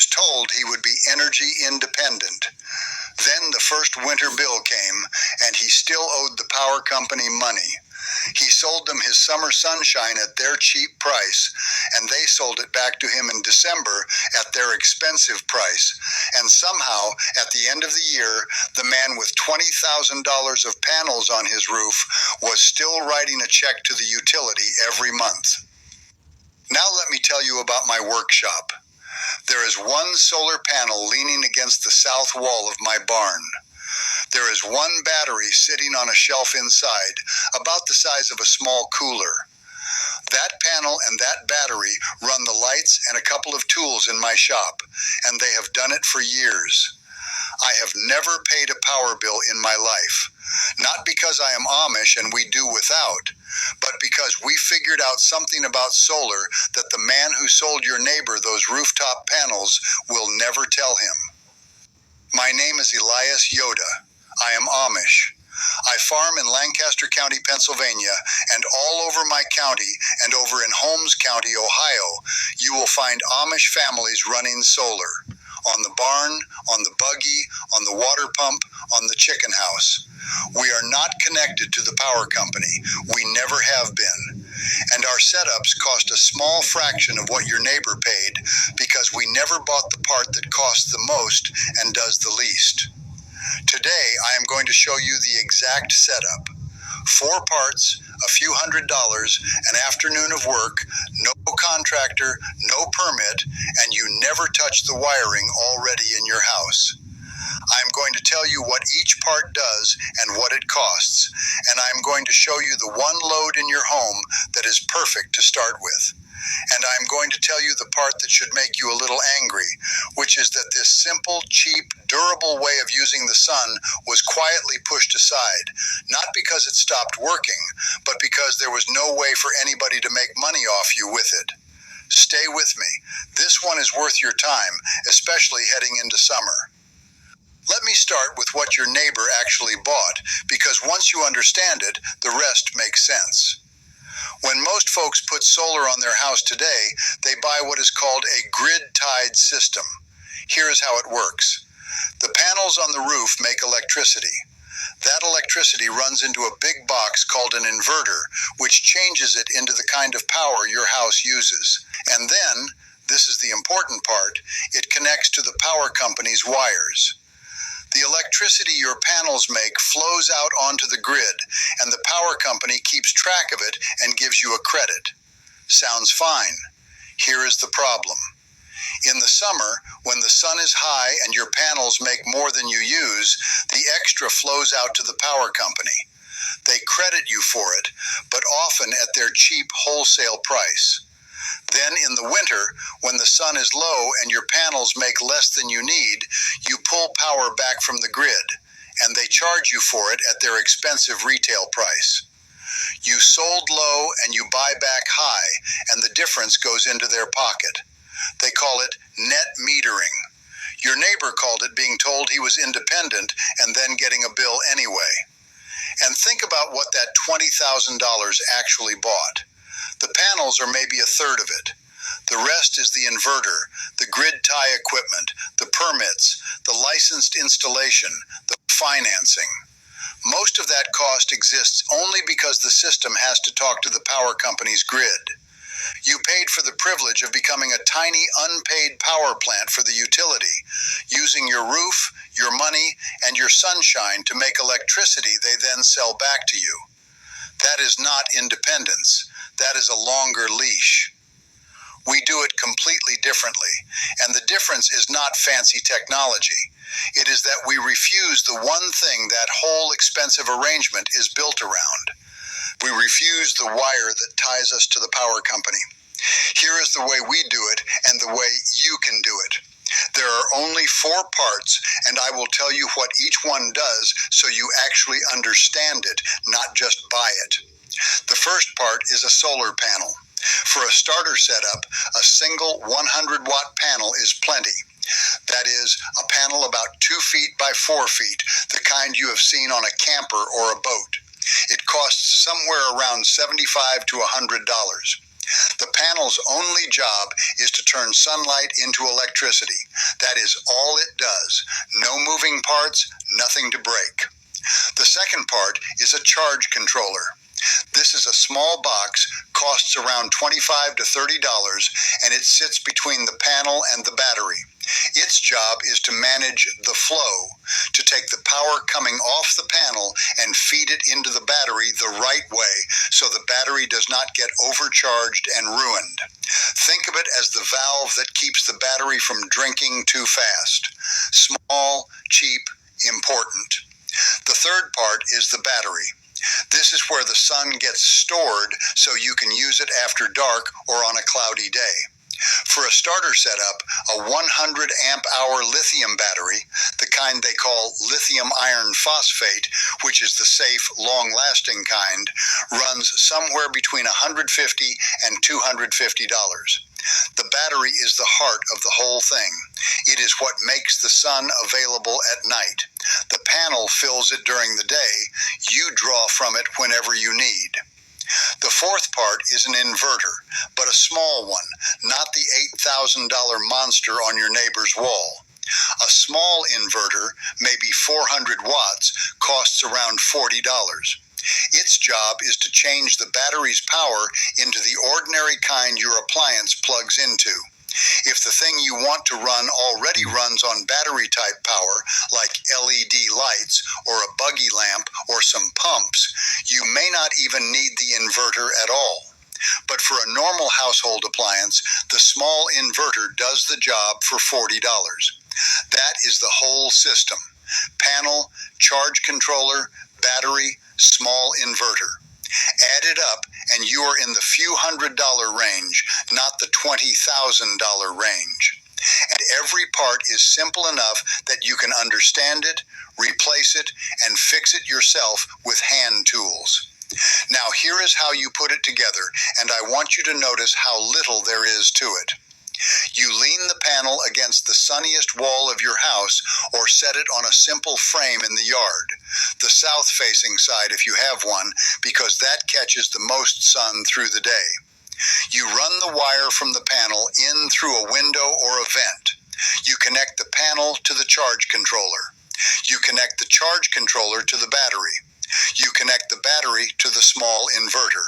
was told he would be energy independent. Then the first winter bill came, and he still owed the power company money. He sold them his summer sunshine at their cheap price, and they sold it back to him in December at their expensive price. And somehow, at the end of the year, the man with $20,000 of panels on his roof was still writing a check to the utility every month. Now let me tell you about my workshop. There is one solar panel leaning against the south wall of my barn. There is one battery sitting on a shelf inside, about the size of a small cooler. That panel and that battery run the lights and a couple of tools in my shop, and they have done it for years. I have never paid a power bill in my life, not because I am Amish and we do without, but because we figured out something about solar that the man who sold your neighbor those rooftop panels will never tell him. My name is Elias Yoda. I am Amish. I farm in Lancaster County, Pennsylvania, and all over my county and over in Holmes County, Ohio, you will find Amish families running solar. On the barn, on the buggy, on the water pump, on the chicken house. We are not connected to the power company. We never have been. And our setups cost a small fraction of what your neighbor paid because we never bought the part that costs the most and does the least. Today, I am going to show you the exact setup. 4 parts, a few $100s, an afternoon of work, no contractor, no permit, and you never touch the wiring already in your house. I'm going to tell you what each part does and what it costs, and I'm going to show you the one load in your home that is perfect to start with. And I'm going to tell you the part that should make you a little angry, which is that this simple, cheap, durable way of using the sun was quietly pushed aside, not because it stopped working, but because there was no way for anybody to make money off you with it. Stay with me. This one is worth your time, especially heading into summer. Let me start with what your neighbor actually bought, because once you understand it, the rest makes sense. When most folks put solar on their house today, they buy what is called a grid-tied system. Here is how it works. The panels on the roof make electricity. That electricity runs into a big box called an inverter, which changes it into the kind of power your house uses. And then, this is the important part, it connects to the power company's wires. The electricity your panels make flows out onto the grid, and the power company keeps track of it and gives you a credit. Sounds fine. Here is the problem. In the summer, when the sun is high and your panels make more than you use, the extra flows out to the power company. They credit you for it, but often at their cheap wholesale price. Then in the winter, when the sun is low and your panels make less than you need, you pull power back from the grid, and they charge you for it at their expensive retail price. You sold low and you buy back high, and the difference goes into their pocket. They call it net metering. Your neighbor called it being told he was independent and then getting a bill anyway. And think about what that $20,000 actually bought. The panels are maybe a third of it. The rest is the inverter, the grid tie equipment, the permits, the licensed installation, the financing. Most of that cost exists only because the system has to talk to the power company's grid. You paid for the privilege of becoming a tiny unpaid power plant for the utility, using your roof, your money, and your sunshine to make electricity they then sell back to you. That is not independence. That is a longer leash. We do it completely differently, and the difference is not fancy technology. It is that we refuse the one thing that whole expensive arrangement is built around. We refuse the wire that ties us to the power company. Here is the way we do it and the way you can do it. There are only 4 parts, and I will tell you what each one does so you actually understand it, not just buy it. The first part is a solar panel. For a starter setup, a single 100-watt panel is plenty. That is, a panel about 2 feet by 4 feet, the kind you have seen on a camper or a boat. It costs somewhere around $75 to $100. The panel's only job is to turn sunlight into electricity. That is all it does. No moving parts, nothing to break. The second part is a charge controller. This is a small box, costs around $25 to $30, and it sits between the panel and the battery. Its job is to manage the flow, to take the power coming off the panel and feed it into the battery the right way so the battery does not get overcharged and ruined. Think of it as the valve that keeps the battery from drinking too fast. Small, cheap, important. The third part is the battery. This is where the sun gets stored so you can use it after dark or on a cloudy day. For a starter setup, a 100 amp hour lithium battery, the kind they call lithium iron phosphate, which is the safe, long-lasting kind, runs somewhere between $150 and $250. The battery is the heart of the whole thing. It is what makes the sun available at night. The panel fills it during the day. You draw from it whenever you need. The fourth part is an inverter, but a small one, not the $8,000 monster on your neighbor's wall. A small inverter, maybe 400 watts, costs around $40. Its job is to change the battery's power into the ordinary kind your appliance plugs into. If the thing you want to run already runs on battery-type power, like LED lights or a buggy lamp or some pumps, you may not even need the inverter at all. But for a normal household appliance, the small inverter does the job for $40. That is the whole system: panel, charge controller, battery, small inverter. Add it up, and you are in the few $100 range, not the $20,000 range. And every part is simple enough that you can understand it, replace it, and fix it yourself with hand tools. Now here is how you put it together, and I want you to notice how little there is to it. You lean the panel against the sunniest wall of your house or set it on a simple frame in the yard, the south-facing side if you have one, because that catches the most sun through the day. You run the wire from the panel in through a window or a vent. You connect the panel to the charge controller. You connect the charge controller to the battery. You connect the battery to the small inverter,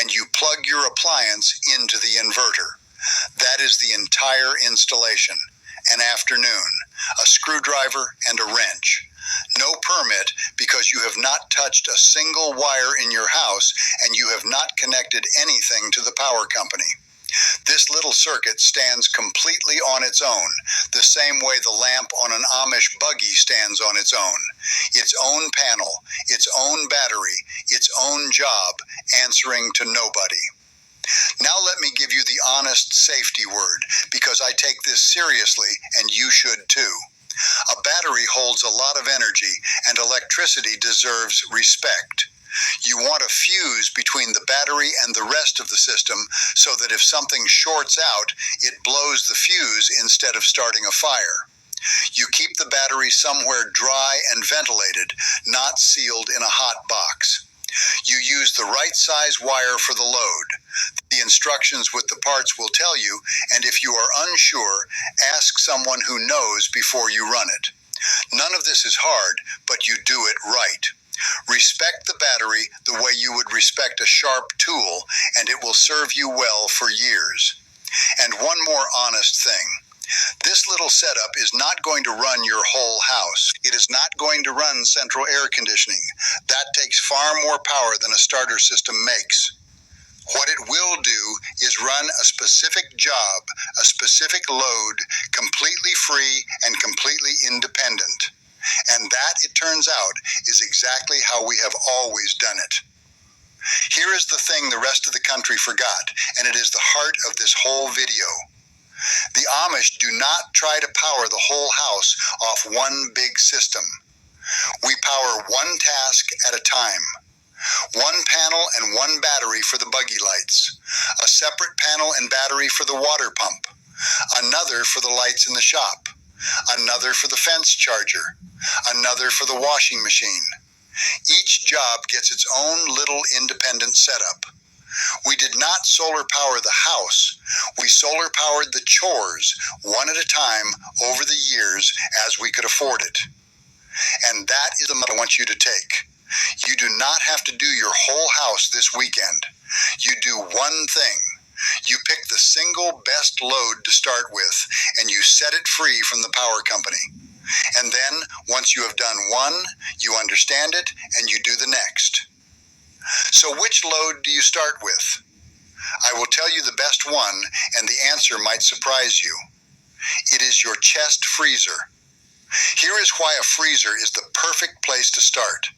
and you plug your appliance into the inverter. That is the entire installation. An afternoon, a screwdriver, and a wrench. No permit because you have not touched a single wire in your house and you have not connected anything to the power company. This little circuit stands completely on its own, the same way the lamp on an Amish buggy stands on its own panel, its own battery, its own job, answering to nobody. Now let me give you the honest safety word, because I take this seriously and you should too. A battery holds a lot of energy, and electricity deserves respect. You want a fuse between the battery and the rest of the system so that if something shorts out, it blows the fuse instead of starting a fire. You keep the battery somewhere dry and ventilated, not sealed in a hot box. You use the right size wire for the load. The instructions with the parts will tell you, and if you are unsure, ask someone who knows before you run it. None of this is hard, but you do it right. Respect the battery the way you would respect a sharp tool, and it will serve you well for years. And one more honest thing. This little setup is not going to run your whole house. It is not going to run central air conditioning. That takes far more power than a starter system makes. What it will do is run a specific job, a specific load, completely free and completely independent. And that, it turns out, is exactly how we have always done it. Here is the thing the rest of the country forgot, and it is the heart of this whole video. The Amish do not try to power the whole house off one big system. We power one task at a time. One panel and one battery for the buggy lights. A separate panel and battery for the water pump. Another for the lights in the shop. Another for the fence charger. Another for the washing machine. Each job gets its own little independent setup. We did not solar power the house. We solar powered the chores, one at a time, over the years as we could afford it. And that is the model I want you to take. You do not have to do your whole house this weekend. You do one thing. You pick the single best load to start with, and you set it free from the power company. And then, once you have done one, you understand it, and you do the next. So which load do you start with? I will tell you the best one, and the answer might surprise you. It is your chest freezer. Here is why a freezer is the perfect place to start.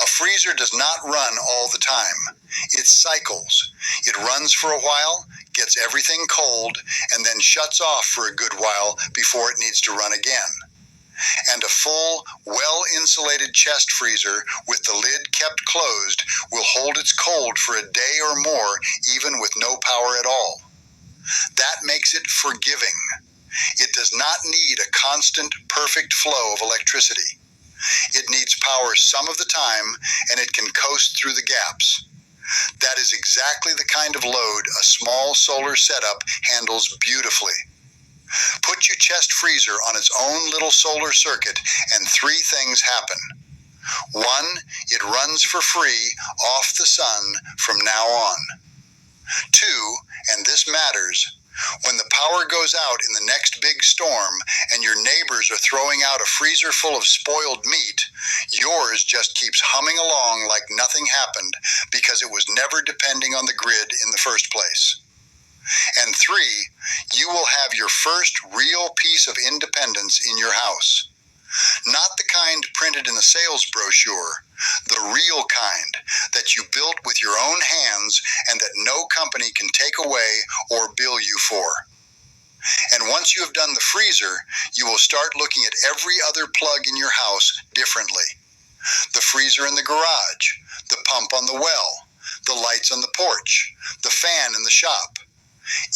A freezer does not run all the time. It cycles. It runs for a while, gets everything cold, and then shuts off for a good while before it needs to run again. And a full, well-insulated chest freezer with the lid kept closed will hold its cold for a day or more, even with no power at all. That makes it forgiving. It does not need a constant, perfect flow of electricity. It needs power some of the time, and it can coast through the gaps. That is exactly the kind of load a small solar setup handles beautifully. Put your chest freezer on its own little solar circuit, and three things happen. One, it runs for free off the sun from now on. Two, and this matters, when the power goes out in the next big storm and your neighbors are throwing out a freezer full of spoiled meat, yours just keeps humming along like nothing happened because it was never depending on the grid in the first place. And three, you will have your first real piece of independence in your house. Not the kind printed in the sales brochure, the real kind that you built with your own hands and that no company can take away or bill you for. And once you have done the freezer, you will start looking at every other plug in your house differently. The freezer in the garage, the pump on the well, the lights on the porch, the fan in the shop.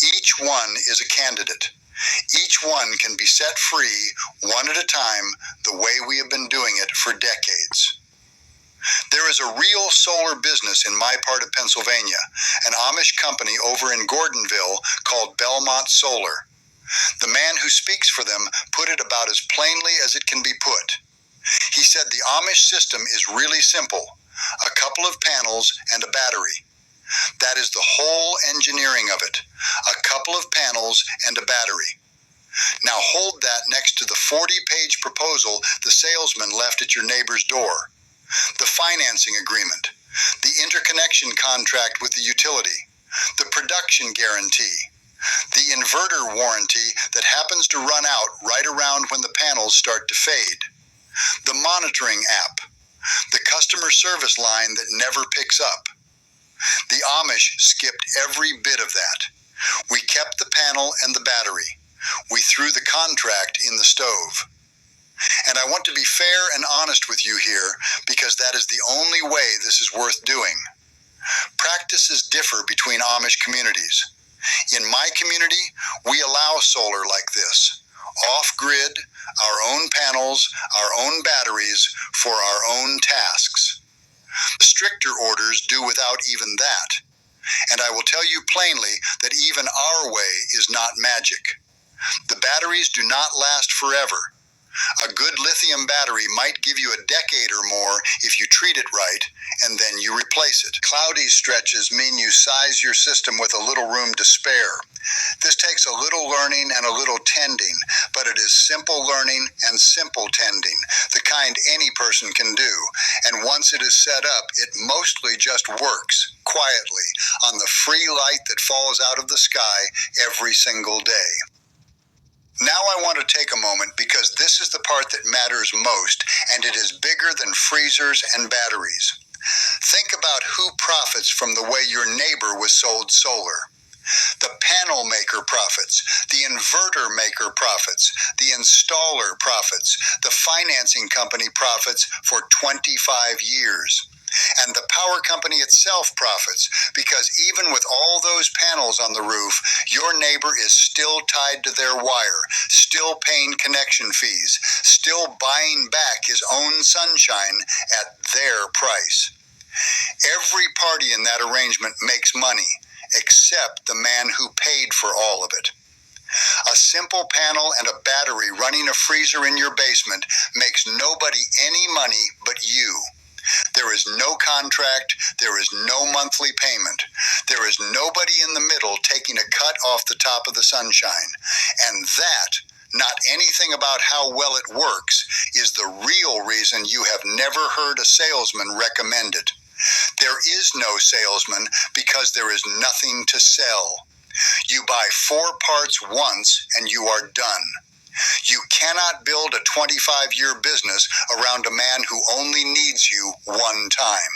Each one is a candidate. Each one can be set free, one at a time, the way we have been doing it for decades. There is a real solar business in my part of Pennsylvania, an Amish company over in Gordonville called Belmont Solar. The man who speaks for them put it about as plainly as it can be put. He said the Amish system is really simple, a couple of panels and a battery. That is the whole engineering of it, a couple of panels and a battery. Now hold that next to the 40-page proposal the salesman left at your neighbor's door, the financing agreement, the interconnection contract with the utility, the production guarantee, the inverter warranty that happens to run out right around when the panels start to fade, the monitoring app, the customer service line that never picks up. The Amish skipped every bit of that. We kept the panel and the battery. We threw the contract in the stove. And I want to be fair and honest with you here because that is the only way this is worth doing. Practices differ between Amish communities. In my community, we allow solar like this. Off-grid, our own panels, our own batteries for our own tasks. Stricter orders do without even that. And I will tell you plainly that even our way is not magic. The batteries do not last forever. A good lithium battery might give you a decade or more if you treat it right, and then you replace it. Cloudy stretches mean you size your system with a little room to spare. This takes a little learning and a little tending, but it is simple learning and simple tending, the kind any person can do. And once it is set up, it mostly just works, quietly, on the free light that falls out of the sky every single day. Now I want to take a moment because this is the part that matters most, and it is bigger than freezers and batteries. Think about who profits from the way your neighbor was sold solar. The panel maker profits, the inverter maker profits, the installer profits, the financing company profits for 25 years. And the power company itself profits because even with all those panels on the roof, your neighbor is still tied to their wire, still paying connection fees, still buying back his own sunshine at their price. Every party in that arrangement makes money, except the man who paid for all of it. A simple panel and a battery running a freezer in your basement makes nobody any money but you. There is no contract, there is no monthly payment. There is nobody in the middle taking a cut off the top of the sunshine. And that, not anything about how well it works, is the real reason you have never heard a salesman recommend it. There is no salesman because there is nothing to sell. You buy 4 parts once and you are done. You cannot build a 25-year business around a man who only needs you one time.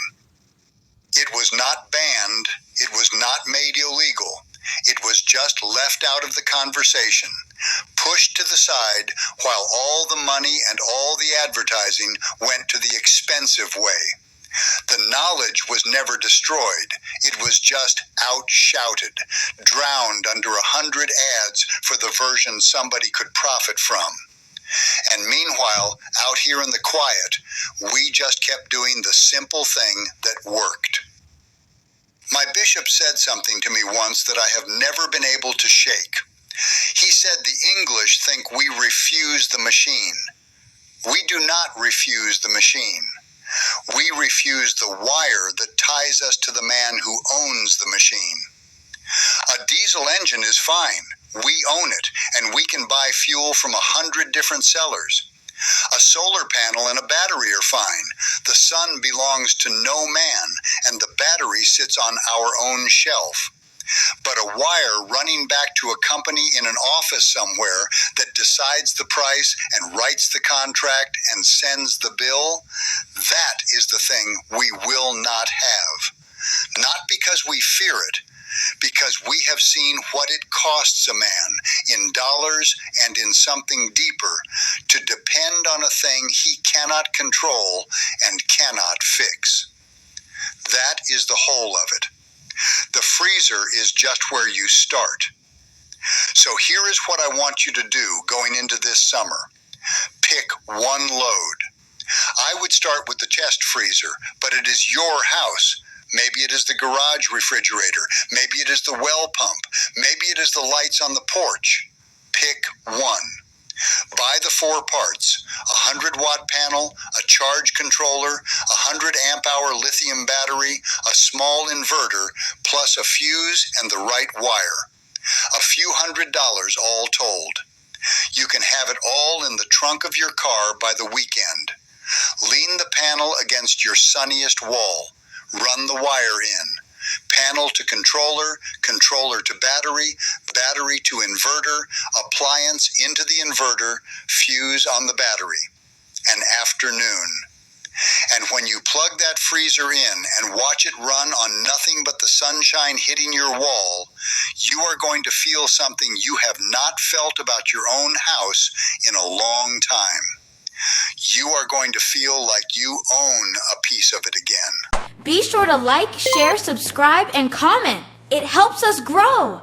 It was not banned. It was not made illegal. It was just left out of the conversation, pushed to the side while all the money and all the advertising went to the expensive way. The knowledge was never destroyed. It was just out-shouted, drowned under 100 ads for the version somebody could profit from. And meanwhile, out here in the quiet, we just kept doing the simple thing that worked. My bishop said something to me once that I have never been able to shake. He said the English think we refuse the machine. We do not refuse the machine. We refuse the wire that ties us to the man who owns the machine. A diesel engine is fine. We own it, and we can buy fuel from 100 different sellers. A solar panel and a battery are fine. The sun belongs to no man, and the battery sits on our own shelf. But a wire running back to a company in an office somewhere that decides the price and writes the contract and sends the bill, that is the thing we will not have. Not because we fear it, because we have seen what it costs a man in dollars and in something deeper to depend on a thing he cannot control and cannot fix. That is the whole of it. The freezer is just where you start. So here is what I want you to do going into this summer. Pick one load. I would start with the chest freezer, but it is your house. Maybe it is the garage refrigerator. Maybe it is the well pump. Maybe it is the lights on the porch. Pick one. Buy the 4 parts, a 100-watt panel, a charge controller, a 100-amp-hour lithium battery, a small inverter, plus a fuse and the right wire. A few $100s all told. You can have it all in the trunk of your car by the weekend. Lean the panel against your sunniest wall. Run the wire in. Panel to controller, controller to battery, battery to inverter, appliance into the inverter, fuse on the battery. An afternoon. And when you plug that freezer in and watch it run on nothing but the sunshine hitting your wall, you are going to feel something you have not felt about your own house in a long time. You are going to feel like you own a piece of it again. Be sure to like, share, subscribe, and comment. It helps us grow.